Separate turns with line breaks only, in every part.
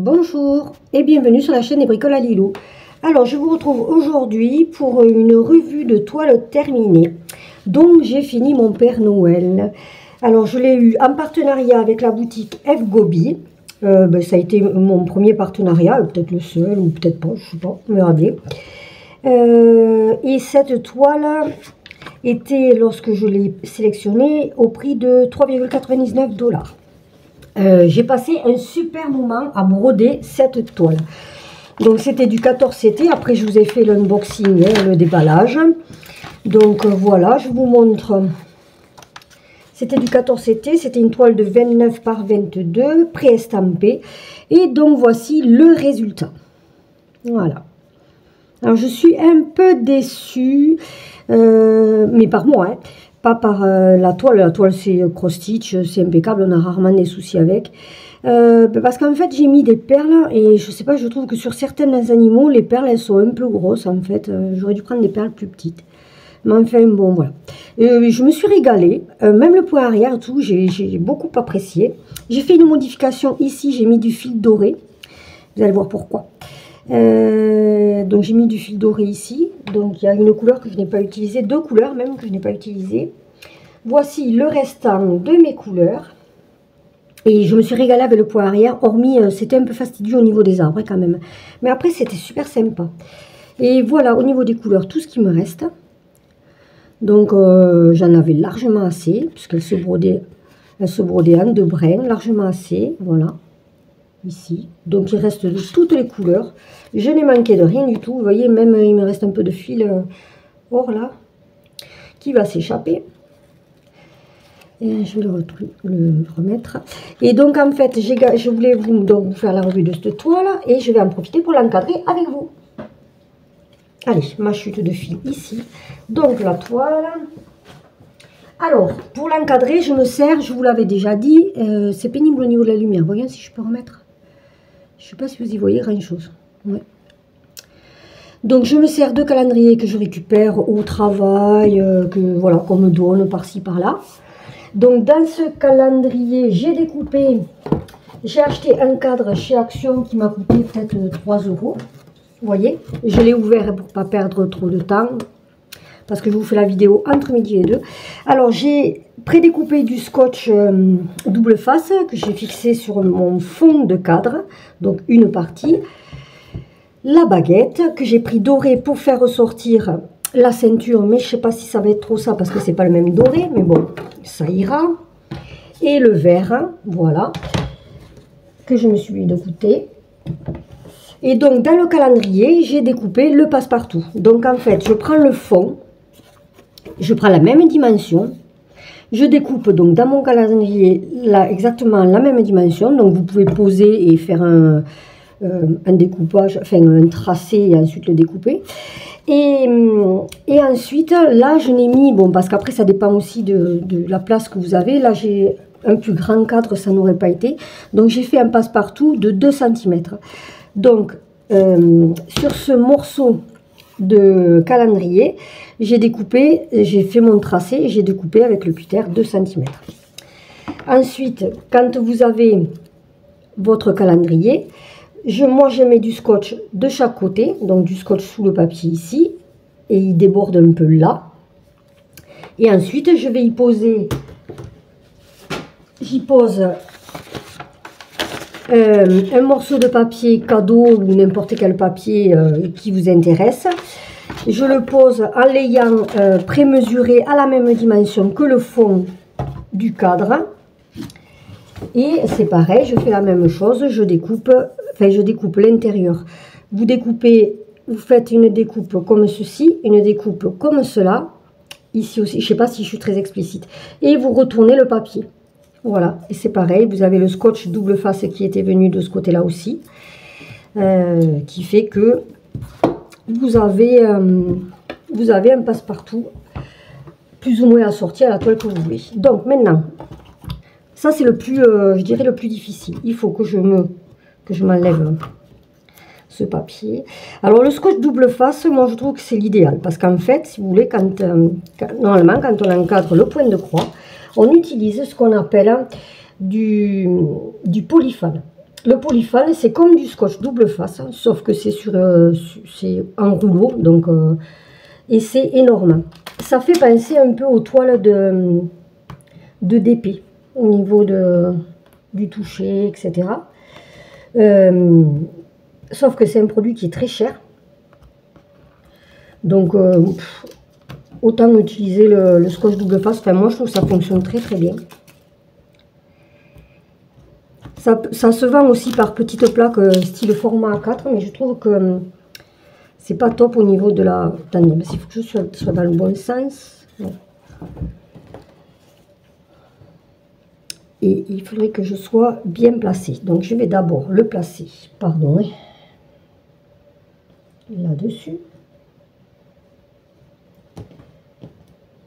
Bonjour et bienvenue sur la chaîne des bricoles à Lilou. Alors je vous retrouve aujourd'hui pour une revue de toile terminée. Donc j'ai fini mon Père Noël. Alors je l'ai eu en partenariat avec la boutique F Gobi. Ça a été mon premier partenariat, peut-être le seul ou peut-être pas, je sais pas, on verra bien. Et cette toile était, lorsque je l'ai sélectionnée, au prix de 3,99 $. J'ai passé un super moment à broder cette toile. Donc c'était du 14CT. Après je vous ai fait l'unboxing, le déballage. Donc voilà, je vous montre. C'était du 14CT, c'était une toile de 29 par 22, pré-estampée. Et donc voici le résultat. Voilà. Alors je suis un peu déçue, mais par moi, hein. Pas par la toile c'est cross-stitch, c'est impeccable, on a rarement des soucis avec. Parce qu'en fait j'ai mis des perles et je sais pas, je trouve que sur certains animaux les perles elles sont un peu grosses en fait. J'aurais dû prendre des perles plus petites. Mais enfin bon voilà. Je me suis régalée, même le point arrière et tout, j'ai beaucoup apprécié. J'ai fait une modification ici, j'ai mis du fil doré. Vous allez voir pourquoi. Donc j'ai mis du fil doré ici, donc il y a une couleur que je n'ai pas utilisée, deux couleurs même que je n'ai pas utilisées. Voici le restant de mes couleurs et je me suis régalée avec le point arrière, hormis c'était un peu fastidieux au niveau des arbres quand même, mais après c'était super sympa. Et voilà au niveau des couleurs tout ce qui me reste. Donc j'en avais largement assez puisqu'elle se brodait en deux brins, largement assez, voilà. Ici, donc il reste de toutes les couleurs, je n'ai manqué de rien du tout, vous voyez, même il me reste un peu de fil or là qui va s'échapper et je vais le remettre. Et donc en fait je voulais vous faire la revue de cette toile et je vais en profiter pour l'encadrer avec vous. Allez, ma chute de fil ici, donc la toile. Alors pour l'encadrer je me sers, je vous l'avais déjà dit, c'est pénible au niveau de la lumière, voyons si je peux remettre. Je ne sais pas si vous y voyez grand chose. Ouais. Donc je me sers de calendrier que je récupère au travail, voilà, qu'on me donne par-ci par-là. Donc dans ce calendrier, j'ai acheté un cadre chez Action qui m'a coûté peut-être 3 €. Vous voyez, je l'ai ouvert pour ne pas perdre trop de temps, parce que je vous fais la vidéo entre midi et 2. Alors j'ai prédécoupé du scotch double face que j'ai fixé sur mon fond de cadre, donc une partie. La baguette que j'ai pris dorée pour faire ressortir la ceinture, mais je ne sais pas si ça va être trop ça parce que c'est pas le même doré, mais bon, ça ira. Et le vert, voilà, que je me suis mis de côté. Et donc dans le calendrier, j'ai découpé le passe-partout. Donc en fait, je prends le fond, je prends la même dimension. Je découpe donc dans mon calendrier là, exactement la même dimension. Donc vous pouvez poser et faire un découpage, enfin un tracé et ensuite le découper. Et ensuite là je n'ai mis, bon parce qu'après ça dépend aussi de la place que vous avez. Là j'ai un plus grand cadre, ça n'aurait pas été. Donc j'ai fait un passe-partout de 2 cm. Donc sur ce morceau de calendrier, j'ai fait mon tracé et j'ai découpé avec le cutter 2 cm. Ensuite, quand vous avez votre calendrier, moi je mets du scotch de chaque côté, donc du scotch sous le papier ici, et il déborde un peu là. Et ensuite, je vais j'y pose un morceau de papier cadeau ou n'importe quel papier qui vous intéresse. Je le pose en l'ayant prémesuré à la même dimension que le fond du cadre. Et c'est pareil, je fais la même chose, je découpe l'intérieur. Vous faites une découpe comme ceci, une découpe comme cela. Ici aussi, je ne sais pas si je suis très explicite. Et vous retournez le papier. Voilà, et c'est pareil, vous avez le scotch double face qui était venu de ce côté-là aussi, qui fait que vous avez un passe-partout plus ou moins assorti à la toile que vous voulez. Donc maintenant, ça c'est le plus, je dirais le plus difficile. Il faut que je m'enlève ce papier. Alors le scotch double face, moi je trouve que c'est l'idéal, parce qu'en fait, si vous voulez, normalement quand on encadre le point de croix, on utilise ce qu'on appelle du polyfan. Le Polyfan, c'est comme du scotch double face, hein, sauf que c'est c'est en rouleau, donc et c'est énorme. Ça fait penser un peu aux toiles de DP au niveau du toucher, etc. Sauf que c'est un produit qui est très cher. Donc, autant utiliser le scotch double face. Enfin, moi, je trouve que ça fonctionne très très bien. Ça se vend aussi par petites plaques style format A4, mais je trouve que c'est pas top au niveau de la... Attendez, mais il faut que je sois dans le bon sens. Ouais. Et il faudrait que je sois bien placée. Donc, je vais d'abord le placer, pardon, là-dessus.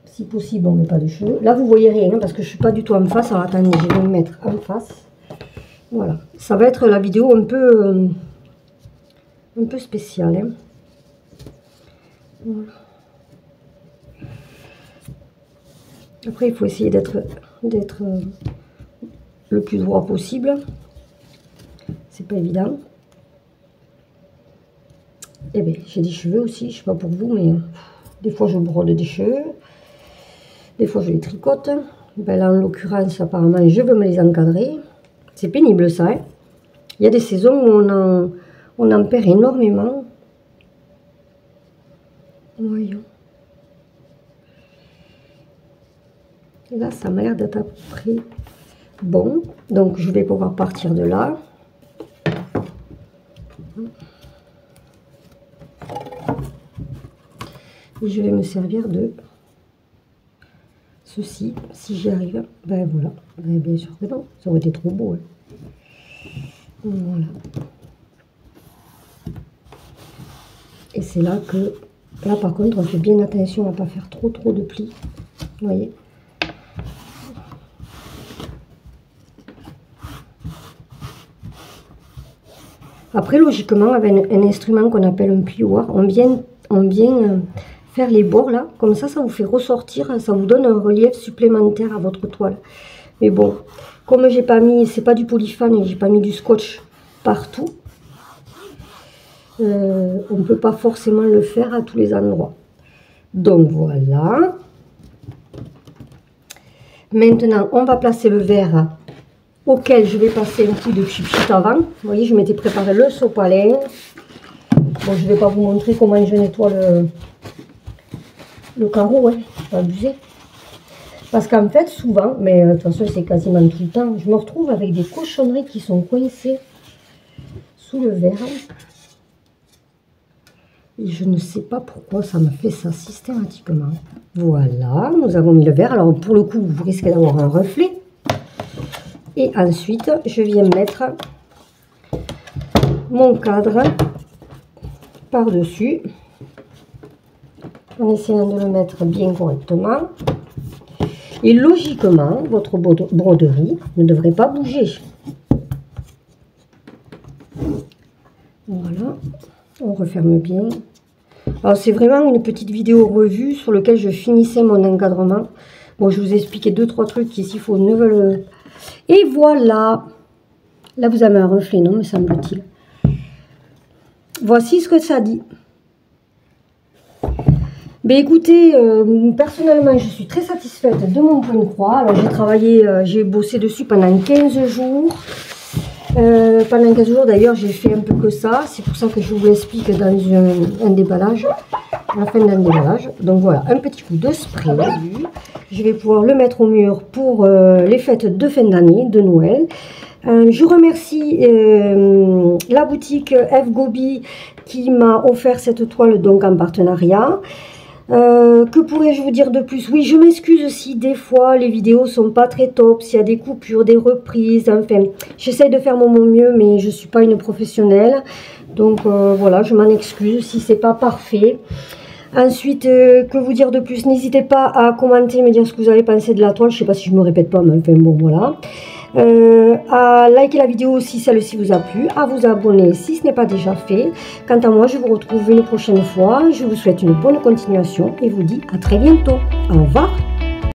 Si possible, on ne met pas de cheveux. Là, vous voyez rien, hein, parce que je ne suis pas du tout en face. Alors, attendez, je vais me mettre en face. Voilà. Ça va être la vidéo un peu spéciale. Hein. Voilà. Après, il faut essayer d'être le plus droit possible. C'est pas évident. Eh bien, j'ai des cheveux aussi. Je sais pas pour vous, mais des fois, je brode des cheveux. Des fois, je les tricote. Ben là, en l'occurrence, apparemment, je veux me les encadrer. C'est pénible, ça. Hein. Il y a des saisons où on en perd énormément. Voyons. Et là, ça m'a l'air d'être à peu près bon. Donc, je vais pouvoir partir de là. Et je vais me servir de ceci, si j'y arrive. Ben voilà, ben, bien sûr que non, ça aurait été trop beau. Hein. Voilà. Et c'est là que, là par contre, on fait bien attention à ne pas faire trop de plis. Vous voyez. Après, logiquement, avec un instrument qu'on appelle un plioir, on vient faire les bords là, comme ça vous fait ressortir, ça vous donne un relief supplémentaire à votre toile. Mais bon, comme j'ai pas mis, c'est pas du Polyfan et j'ai pas mis du scotch partout, on ne peut pas forcément le faire à tous les endroits. Donc voilà. Maintenant, on va placer le verre auquel je vais passer un coup de chip avant. Vous voyez, je m'étais préparé le sopalin. Bon, je ne vais pas vous montrer comment je nettoie le carreau, hein, pas abuser. Parce qu'en fait, souvent, mais de toute façon, c'est quasiment tout le temps, je me retrouve avec des cochonneries qui sont coincées sous le verre. Et je ne sais pas pourquoi ça me fait ça systématiquement. Voilà, nous avons mis le verre. Alors, pour le coup, vous risquez d'avoir un reflet. Et ensuite, je viens mettre mon cadre par-dessus. En essayant de le mettre bien correctement. Et logiquement, votre broderie ne devrait pas bouger. Voilà, on referme bien. Alors c'est vraiment une petite vidéo revue sur laquelle je finissais mon encadrement. Bon, je vous ai expliqué 2-3 trucs ici, il faut ne... Et voilà. Là, vous avez un reflet, non, me semble-t-il. Voici ce que ça dit. Ben écoutez, personnellement, je suis très satisfaite de mon point de croix. Alors, j'ai travaillé, j'ai bossé dessus pendant 15 jours. Pendant 15 jours, d'ailleurs, j'ai fait un peu que ça. C'est pour ça que je vous l'explique dans un déballage, à la fin d'un déballage. Donc voilà, un petit coup de spray. Je vais pouvoir le mettre au mur pour les fêtes de fin d'année, de Noël. Je remercie la boutique F Gobi qui m'a offert cette toile donc en partenariat. Que pourrais-je vous dire de plus? Oui, je m'excuse si des fois les vidéos sont pas très top, s'il y a des coupures, des reprises, enfin, j'essaie de faire mon mieux, mais je suis pas une professionnelle. Donc voilà, je m'en excuse si c'est pas parfait. Ensuite, que vous dire de plus? N'hésitez pas à commenter, me dire ce que vous avez pensé de la toile. Je sais pas si je me répète pas, mais enfin bon, voilà. À liker la vidéo si celle-ci vous a plu, à vous abonner si ce n'est pas déjà fait. Quant à moi, je vous retrouve une prochaine fois. Je vous souhaite une bonne continuation et vous dis à très bientôt. Au revoir.